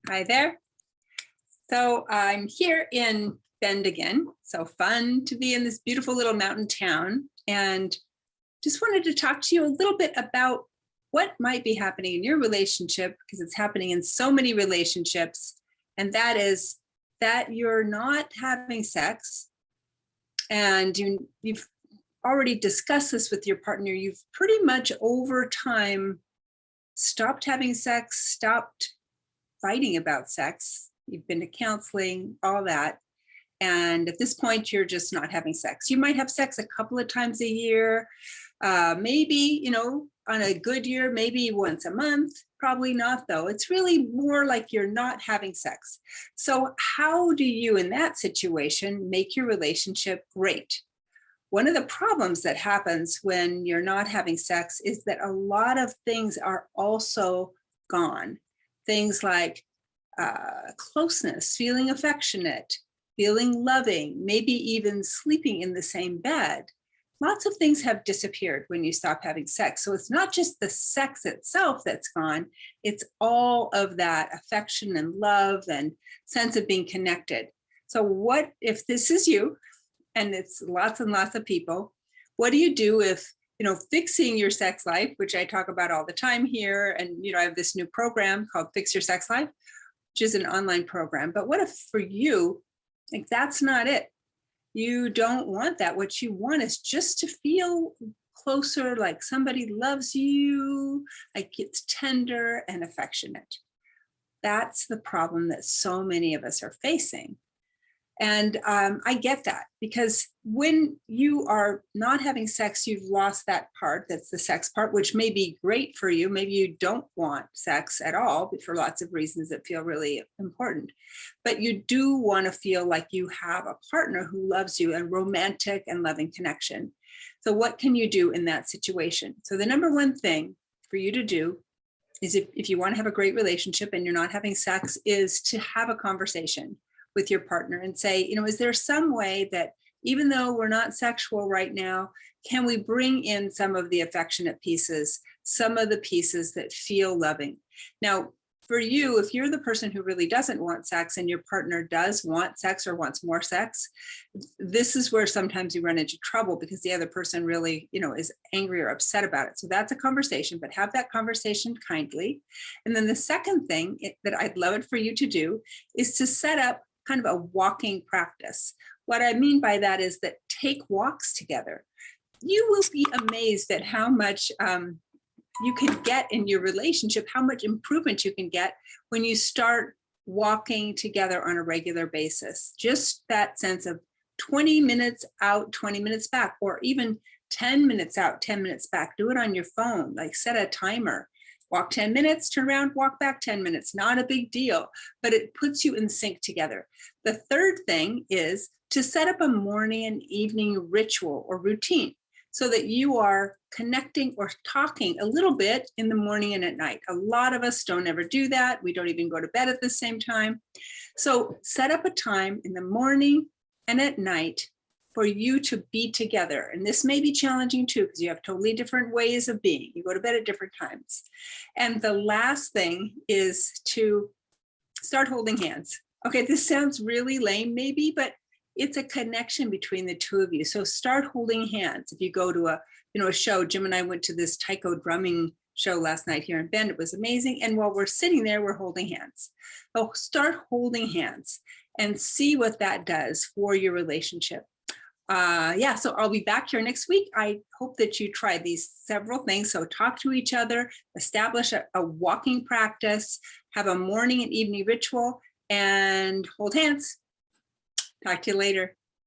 Hi there. So I'm here in Bend again. So fun to be in this beautiful little mountain town, and just wanted to talk to you a little bit about what might be happening in your relationship, because it's happening in so many relationships. And that is that you're not having sex, and you've already discussed this with your partner. You've pretty much over time stopped having sex, stopped fighting about sex. You've been to counseling, all that. And at this point, you're just not having sex. You might have sex a couple of times a year, maybe, on a good year, maybe once a month. Probably not, though. It's really more like you're not having sex. So how do you, in that situation, make your relationship great? One of the problems that happens when you're not having sex is that a lot of things are also gone. Things like closeness, feeling affectionate, feeling loving, maybe even sleeping in the same bed. Lots of things have disappeared when you stop having sex. So it's not just the sex itself that's gone, it's all of that affection and love and sense of being connected. So what if this is you, and it's lots and lots of people? What do you do if, fixing your sex life, which I talk about all the time here, and I have this new program called Fix Your Sex Life, which is an online program. But what if for you, like, that's not it? You don't want that. What you want is just to feel closer, like somebody loves you, like it's tender and affectionate. That's the problem that so many of us are facing. And I get that, because when you are not having sex, you've lost that part. That's the sex part, which may be great for you. Maybe you don't want sex at all, but for lots of reasons that feel really important. But you do want to feel like you have a partner who loves you, a romantic and loving connection. So what can you do in that situation? So the number one thing for you to do is, if you want to have a great relationship and you're not having sex, is to have a conversation with your partner and say, is there some way that, even though we're not sexual right now, can we bring in some of the affectionate pieces, some of the pieces that feel loving? Now, for you, if you're the person who really doesn't want sex and your partner does want sex or wants more sex, this is where sometimes you run into trouble, because the other person really, is angry or upset about it. So that's a conversation, but have that conversation kindly. And then the second thing that I'd love it for you to do is to set up kind of a walking practice. What I mean by that is that take walks together. You will be amazed at how much you can get in your relationship, how much improvement you can get when you start walking together on a regular basis. Just that sense of 20 minutes out, 20 minutes back, or even 10 minutes out, 10 minutes back. Do it on your phone, like set a timer. Walk 10 minutes, turn around, walk back 10 minutes. Not a big deal, but it puts you in sync together. The third thing is to set up a morning and evening ritual or routine, so that you are connecting or talking a little bit in the morning and at night. A lot of us don't ever do that. We don't even go to bed at the same time. So set up a time in the morning and at night for you to be together. And this may be challenging too, because you have totally different ways of being. You go to bed at different times. And the last thing is to start holding hands. Okay, this sounds really lame maybe, but it's a connection between the two of you. So start holding hands. If you go to a show, Jim and I went to this taiko drumming show last night here in Bend. It was amazing. And while we're sitting there, we're holding hands. So start holding hands and see what that does for your relationship. So I'll be back here next week. I hope that you try these several things. So talk to each other, establish a walking practice, have a morning and evening ritual, and hold hands. Talk to you later.